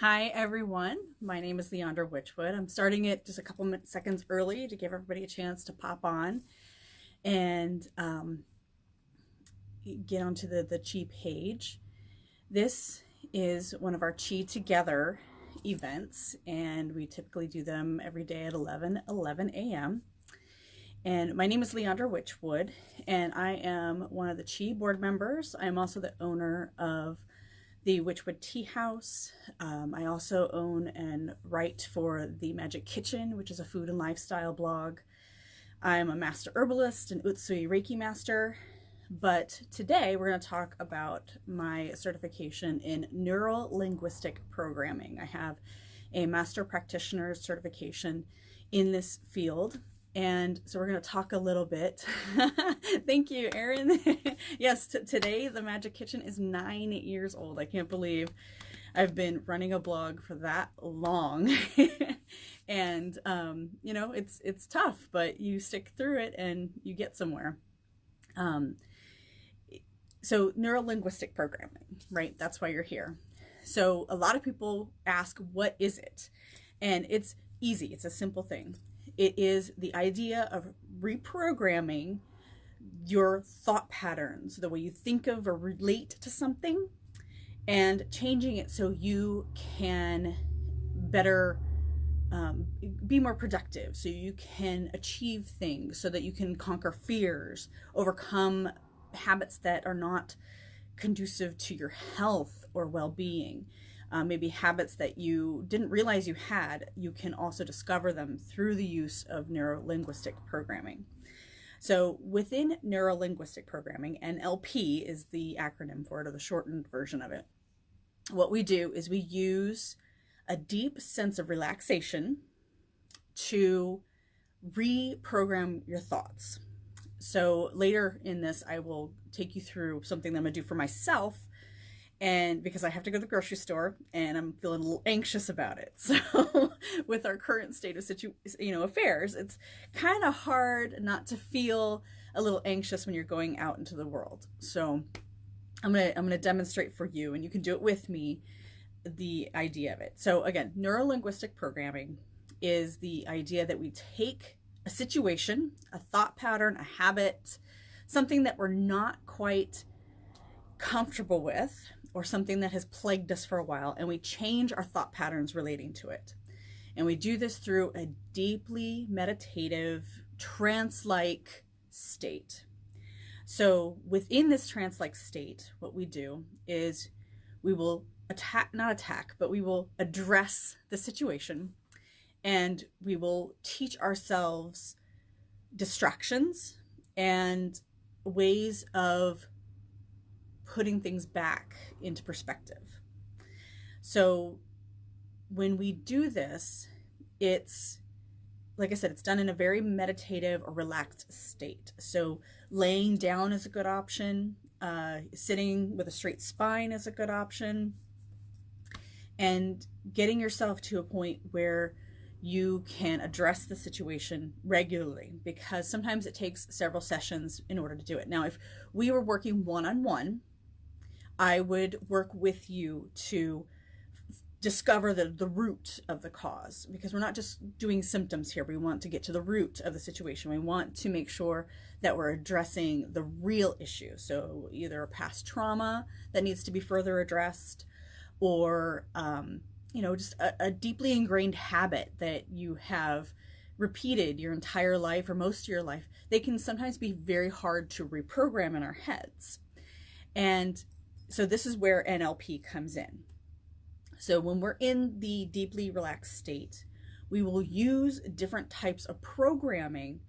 Hi everyone, my name is Leandra Witchwood. I'm starting it just a couple seconds early to give everybody a chance to pop on and get onto the Chi page. This is one of our Chi Together events, and we typically do them every day at 11 a.m. And my name is Leandra Witchwood, and I am one of the Chi board members. I am also the owner of the Witchwood Tea House. I also own and write for the Magic Kitchen, which is a food and lifestyle blog. I'm a master herbalist and Utsui Reiki master, but today we're going to talk about my certification in neuro-linguistic programming. I have a master practitioner certification in this field. And so we're going to talk a little bit. Thank you, Erin. Yes, today the Magic Kitchen is 9 years old. I can't believe I've been running a blog for that long. And, you know, it's tough, but you stick through it and you get somewhere. So neuro-linguistic programming, right? That's why you're here. So a lot of people ask, what is it? And it's easy. It's a simple thing. It is the idea of reprogramming your thought patterns, the way you think of or relate to something, and changing it so you can better be more productive, so you can achieve things, so that you can conquer fears, overcome habits that are not conducive to your health or well-being. Maybe habits that you didn't realize you had, you can also discover them through the use of neuro-linguistic programming. So within neuro-linguistic programming, NLP is the acronym for it, or the shortened version of it, what we do is we use a deep sense of relaxation to reprogram your thoughts. So later in this, I will take you through something that I'm going to do for myself, and because I have to go to the grocery store and I'm feeling a little anxious about it. So with our current state of affairs, it's kind of hard not to feel a little anxious when you're going out into the world. So I'm gonna demonstrate for you, and you can do it with me, the idea of it. So again, neuro-linguistic programming is the idea that we take a situation, a thought pattern, a habit, something that we're not quite comfortable with, or something that has plagued us for a while, and we change our thought patterns relating to it. And we do this through a deeply meditative, trance-like state. So within this trance-like state, what we do is we will we will address the situation, and we will teach ourselves distractions and ways of putting things back into perspective. So when we do this, it's, like I said, it's done in a very meditative or relaxed state. So laying down is a good option. Sitting with a straight spine is a good option. And getting yourself to a point where you can address the situation regularly, because sometimes it takes several sessions in order to do it. Now, if we were working one-on-one, I would work with you to discover the root of the cause, because we're not just doing symptoms here. We want to get to the root of the situation. We want to make sure that we're addressing the real issue. So either a past trauma that needs to be further addressed, or just a deeply ingrained habit that you have repeated your entire life or most of your life. They can sometimes be very hard to reprogram in our heads. And so this is where NLP comes in. So when we're in the deeply relaxed state, we will use different types of programming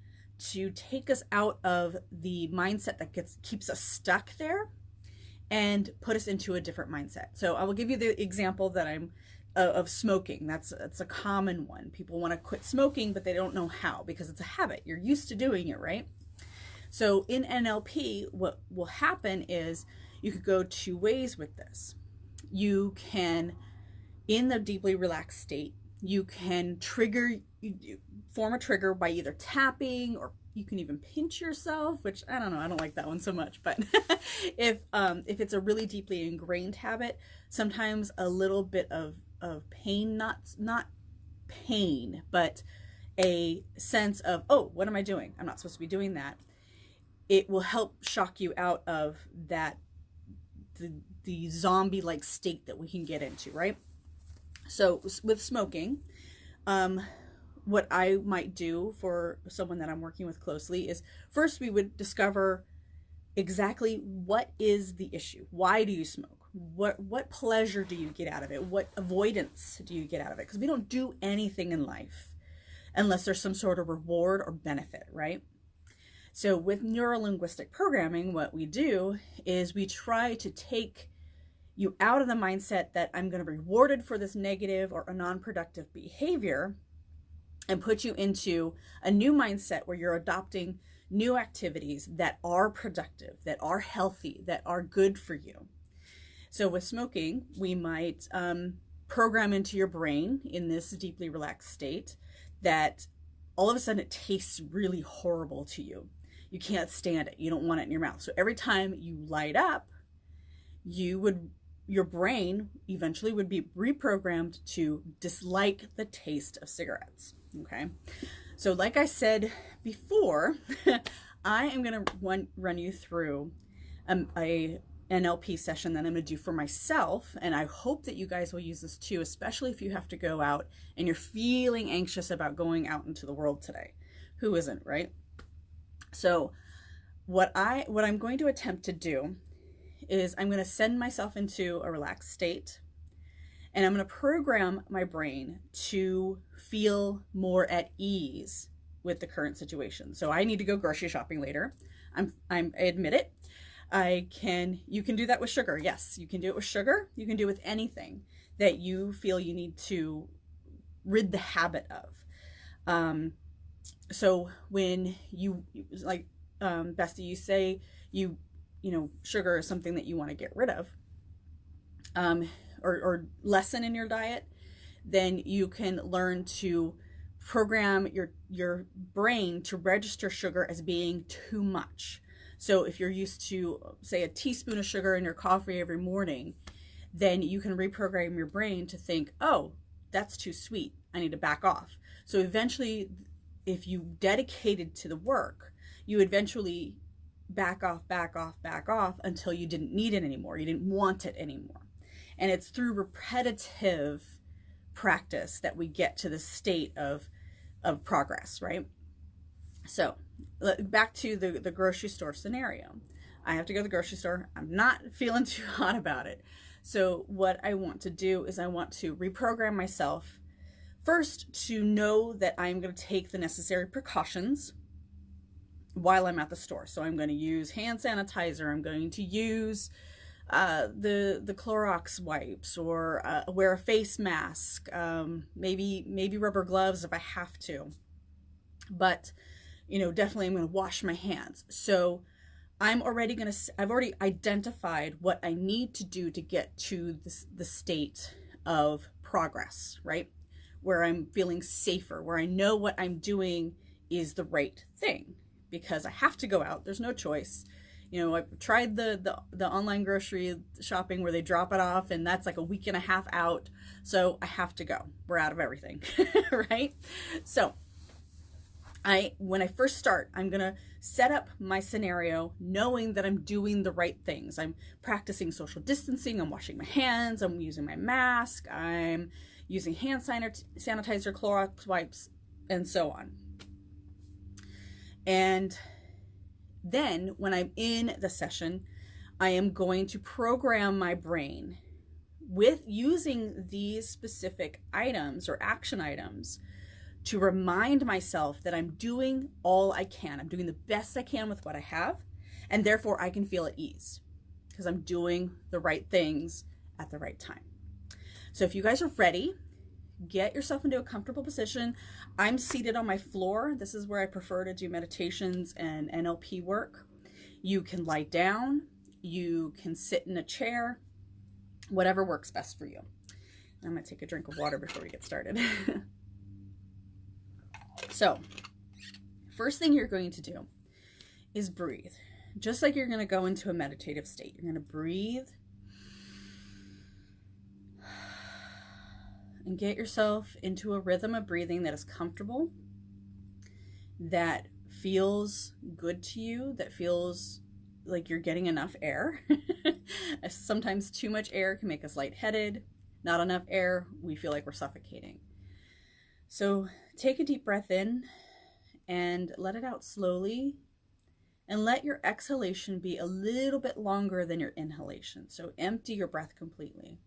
to take us out of the mindset that keeps us stuck there and put us into a different mindset. So I will give you the example that of smoking. That's a common one. People want to quit smoking, but they don't know how, because it's a habit. You're used to doing it, right? So in NLP, what will happen is you could go two ways with this. You can, in the deeply relaxed state, you can form a trigger by either tapping, or you can even pinch yourself, which I don't know, I don't like that one so much. But if it's a really deeply ingrained habit, sometimes a little bit of pain, not pain, but a sense of, oh, what am I doing? I'm not supposed to be doing that. It will help shock you out of that, the zombie-like state that we can get into, right? So with smoking, what I might do for someone that I'm working with closely is, first we would discover exactly what is the issue. Why do you smoke? What pleasure do you get out of it? What avoidance do you get out of it? Because we don't do anything in life unless there's some sort of reward or benefit, right? So with neurolinguistic programming, what we do is we try to take you out of the mindset that I'm going to be rewarded for this negative or a non-productive behavior, and put you into a new mindset where you're adopting new activities that are productive, that are healthy, that are good for you. So with smoking, we might program into your brain in this deeply relaxed state that all of a sudden it tastes really horrible to you. You can't stand it. You don't want it in your mouth. So every time you light up, your brain eventually would be reprogrammed to dislike the taste of cigarettes. Okay. So like I said before, I am going to run you through a NLP session that I'm going to do for myself. And I hope that you guys will use this too, especially if you have to go out and you're feeling anxious about going out into the world today. Who isn't, right? So what I'm going to attempt to do is I'm going to send myself into a relaxed state, and I'm going to program my brain to feel more at ease with the current situation. So I need to go grocery shopping later. I admit it. You can do that with sugar. Yes, you can do it with sugar. You can do it with anything that you feel you need to rid the habit of. So when you, like, Bestie, you say you know, sugar is something that you want to get rid of, or lessen in your diet, then you can learn to program your brain to register sugar as being too much. So if you're used to, say, a teaspoon of sugar in your coffee every morning, then you can reprogram your brain to think, oh, that's too sweet. I need to back off. So eventually, if you dedicated to the work, you eventually back off until you didn't need it anymore. You didn't want it anymore. And it's through repetitive practice that we get to the state of progress, right? So back to the grocery store scenario. I have to go to the grocery store. I'm not feeling too hot about it. So what I want to do is I want to reprogram myself first to know that I'm going to take the necessary precautions while I'm at the store. So I'm going to use hand sanitizer. I'm going to use the Clorox wipes, or wear a face mask, maybe rubber gloves if I have to. But, you know, definitely I'm going to wash my hands. So I've already identified what I need to do to get to the state of progress, right? Where I'm feeling safer, where I know what I'm doing is the right thing, because I have to go out. There's no choice. You know, I've tried the online grocery shopping where they drop it off, and that's like a week and a half out. So I have to go. We're out of everything, right? So when I first start, I'm going to set up my scenario knowing that I'm doing the right things. I'm practicing social distancing. I'm washing my hands. I'm using my mask. I'm using hand sanitizer, Clorox wipes, and so on. And then when I'm in the session, I am going to program my brain with using these specific items or action items to remind myself that I'm doing all I can. I'm doing the best I can with what I have, and therefore I can feel at ease because I'm doing the right things at the right time. So if you guys are ready, get yourself into a comfortable position. I'm seated on my floor. This is where I prefer to do meditations and NLP work. You can lie down, you can sit in a chair, whatever works best for you. I'm going to take a drink of water before we get started. So, first thing you're going to do is breathe. Just like you're going to go into a meditative state. You're going to breathe. and get yourself into a rhythm of breathing that is comfortable, that feels good to you, that feels like you're getting enough air. Sometimes too much air can make us lightheaded. Not enough air, we feel like we're suffocating. So take a deep breath in and let it out slowly. And let your exhalation be a little bit longer than your inhalation. So empty your breath completely.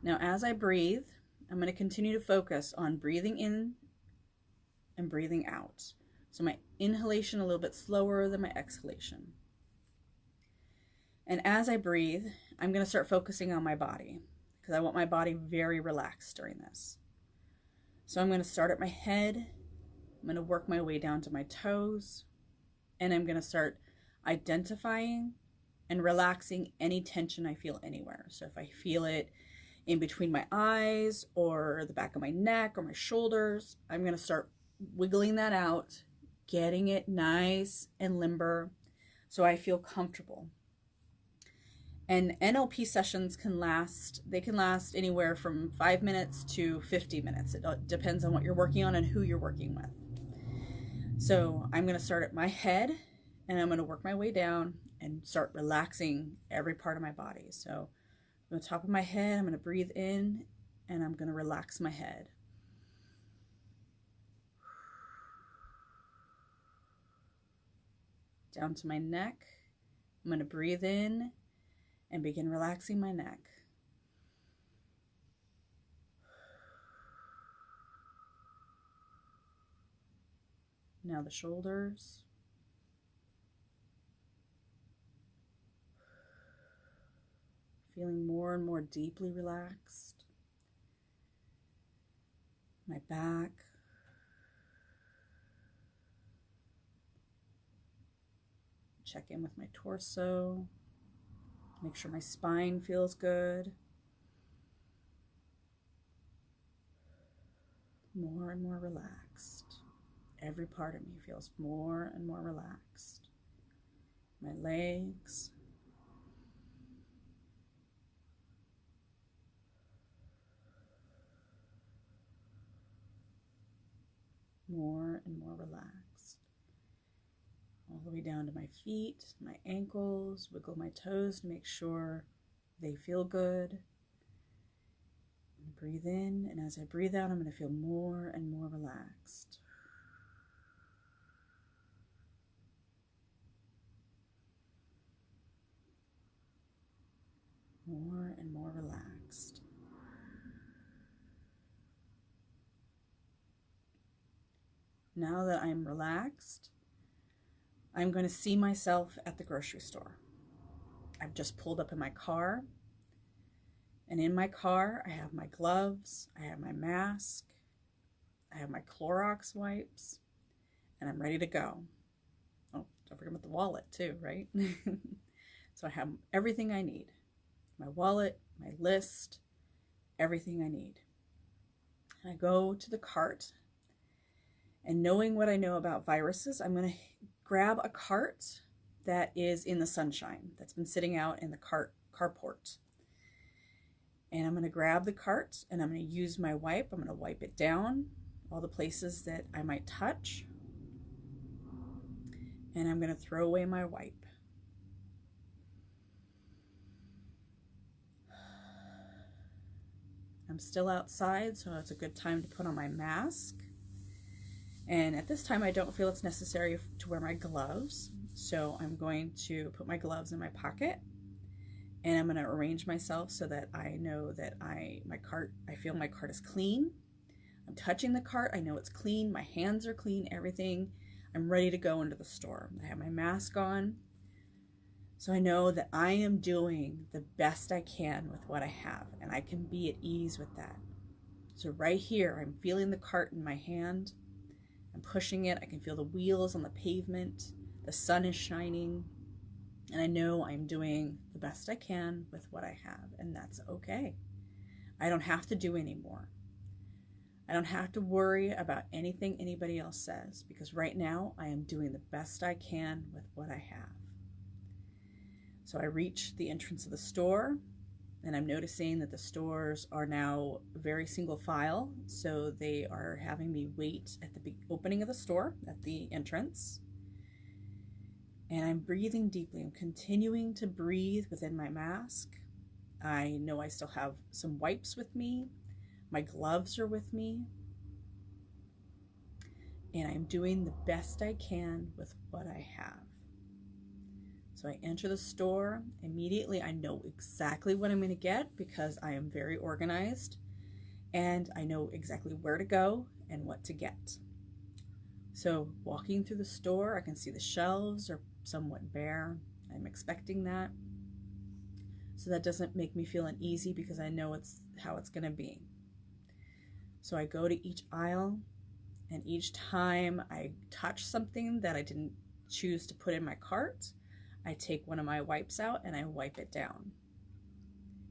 Now, as I breathe, I'm going to continue to focus on breathing in and breathing out. So my inhalation a little bit slower than my exhalation. And as I breathe, I'm going to start focusing on my body because I want my body very relaxed during this. So I'm going to start at my head. I'm going to work my way down to my toes. And I'm going to start identifying and relaxing any tension I feel anywhere. So if I feel it in between my eyes or the back of my neck or my shoulders, I'm going to start wiggling that out, getting it nice and limber so I feel comfortable. And NLP sessions can last anywhere from 5 minutes to 50 minutes. It depends on what you're working on and who you're working with. So I'm going to start at my head and I'm going to work my way down and start relaxing every part of my body. So from the top of my head, I'm going to breathe in and I'm going to relax my head. Down to my neck, I'm going to breathe in and begin relaxing my neck. Now the shoulders. Feeling more and more deeply relaxed. My back. Check in with my torso. Make sure my spine feels good. More and more relaxed. Every part of me feels more and more relaxed. My legs. More and more relaxed. All the way down to my feet, my ankles, wiggle my toes to make sure they feel good. Breathe in, and as I breathe out, I'm going to feel more and more relaxed. More and more relaxed. Now that I'm relaxed, I'm going to see myself at the grocery store. I've just pulled up in my car, and in my car, I have my gloves, I have my mask, I have my Clorox wipes, and I'm ready to go. Oh, don't forget about the wallet too, right? So I have everything I need. My wallet, my list, everything I need. And I go to the cart, and knowing what I know about viruses, I'm going to grab a cart that is in the sunshine, that's been sitting out in the carport. And I'm going to grab the cart and I'm going to use my wipe. I'm going to wipe it down, all the places that I might touch. And I'm going to throw away my wipe. I'm still outside, so it's a good time to put on my mask. And at this time, I don't feel it's necessary to wear my gloves. So I'm going to put my gloves in my pocket. And I'm going to arrange myself so that I know that I feel my cart is clean. I'm touching the cart. I know it's clean. My hands are clean, everything. I'm ready to go into the store. I have my mask on. So I know that I am doing the best I can with what I have, and I can be at ease with that. So right here, I'm feeling the cart in my hand. I'm pushing it. I can feel the wheels on the pavement. The sun is shining. And I know I'm doing the best I can with what I have, and that's okay. I don't have to do any more. I don't have to worry about anything anybody else says, because right now I am doing the best I can with what I have. So I reach the entrance of the store, and I'm noticing that the stores are now very single file. So they are having me wait at the opening of the store at the entrance. And I'm breathing deeply. I'm continuing to breathe within my mask. I know I still have some wipes with me. My gloves are with me. And I'm doing the best I can with what I have. So I enter the store. Immediately I know exactly what I'm going to get because I am very organized. And I know exactly where to go and what to get. So walking through the store, I can see the shelves are somewhat bare. I'm expecting that. So that doesn't make me feel uneasy because I know it's how it's going to be. So I go to each aisle, and each time I touch something that I didn't choose to put in my cart, I take one of my wipes out and I wipe it down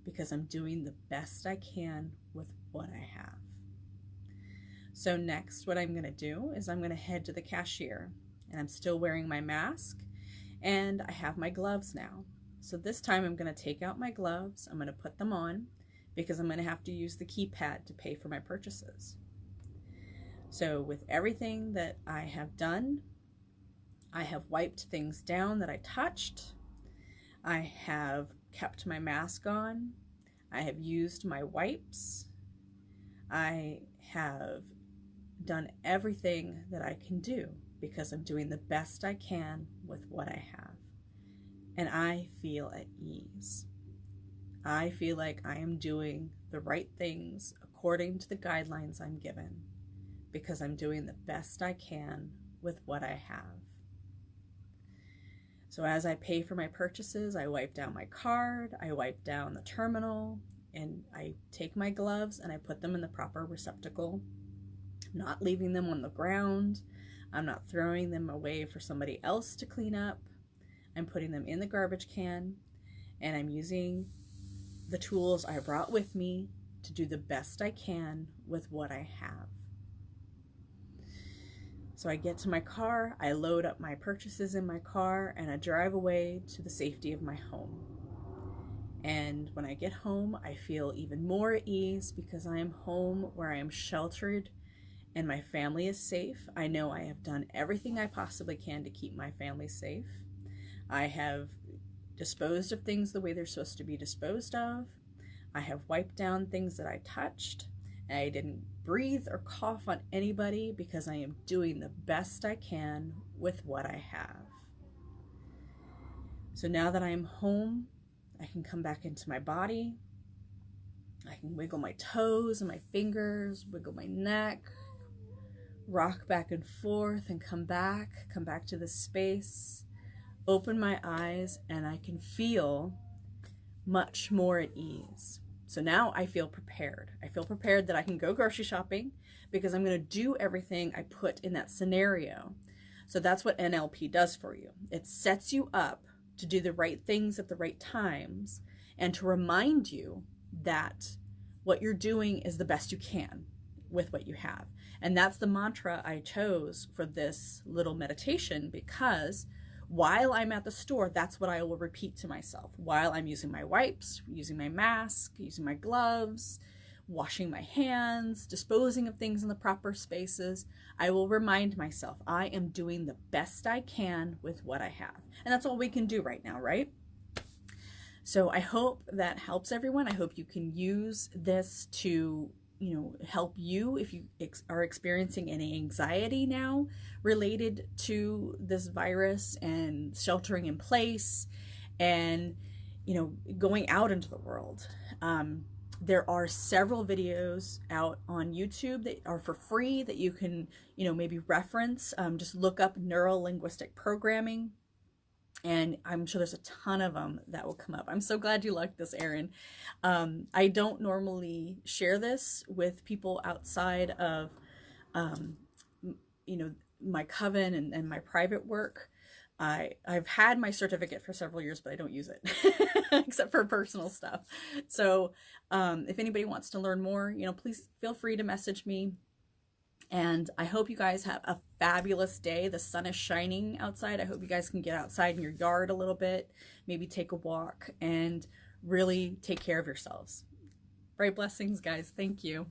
because I'm doing the best I can with what I have. So next, what I'm going to do is I'm going to head to the cashier, and I'm still wearing my mask, and I have my gloves now. So this time I'm going to take out my gloves. I'm going to put them on because I'm going to have to use the keypad to pay for my purchases. So with everything that I have done, I have wiped things down that I touched. I have kept my mask on. I have used my wipes. I have done everything that I can do because I'm doing the best I can with what I have. And I feel at ease. I feel like I am doing the right things according to the guidelines I'm given because I'm doing the best I can with what I have. So as I pay for my purchases, I wipe down my card, I wipe down the terminal, and I take my gloves and I put them in the proper receptacle. I'm not leaving them on the ground. I'm not throwing them away for somebody else to clean up. I'm putting them in the garbage can, and I'm using the tools I brought with me to do the best I can with what I have. So I get to my car, I load up my purchases in my car, and I drive away to the safety of my home. And when I get home, I feel even more at ease because I am home where I am sheltered and my family is safe. I know I have done everything I possibly can to keep my family safe. I have disposed of things the way they're supposed to be disposed of. I have wiped down things that I touched. And I didn't breathe or cough on anybody because I am doing the best I can with what I have. So now that I am home, I can come back into my body. I can wiggle my toes and my fingers, wiggle my neck, rock back and forth and come back to this space, open my eyes, and I can feel much more at ease. So now I feel prepared. I feel prepared that I can go grocery shopping because I'm going to do everything I put in that scenario. So that's what NLP does for you. It sets you up to do the right things at the right times and to remind you that what you're doing is the best you can with what you have. And that's the mantra I chose for this little meditation because while I'm at the store, that's what I will repeat to myself. While I'm using my wipes, using my mask, using my gloves, washing my hands, disposing of things in the proper spaces, I will remind myself I am doing the best I can with what I have. And that's all we can do right now, right? So I hope that helps everyone. I hope you can use this to help you if you are experiencing any anxiety now related to this virus and sheltering in place and, going out into the world. There are several videos out on YouTube that are for free that you can, maybe reference. Just look up neuro-linguistic programming. And I'm sure there's a ton of them that will come up. I'm so glad you liked this, Erin. I don't normally share this with people outside of, my coven and my private work. I've had my certificate for several years, but I don't use it except for personal stuff. So if anybody wants to learn more, please feel free to message me. And I hope you guys have a fabulous day. The sun is shining outside. I hope you guys can get outside in your yard a little bit, maybe take a walk, and really take care of yourselves. Bright blessings, guys. Thank you.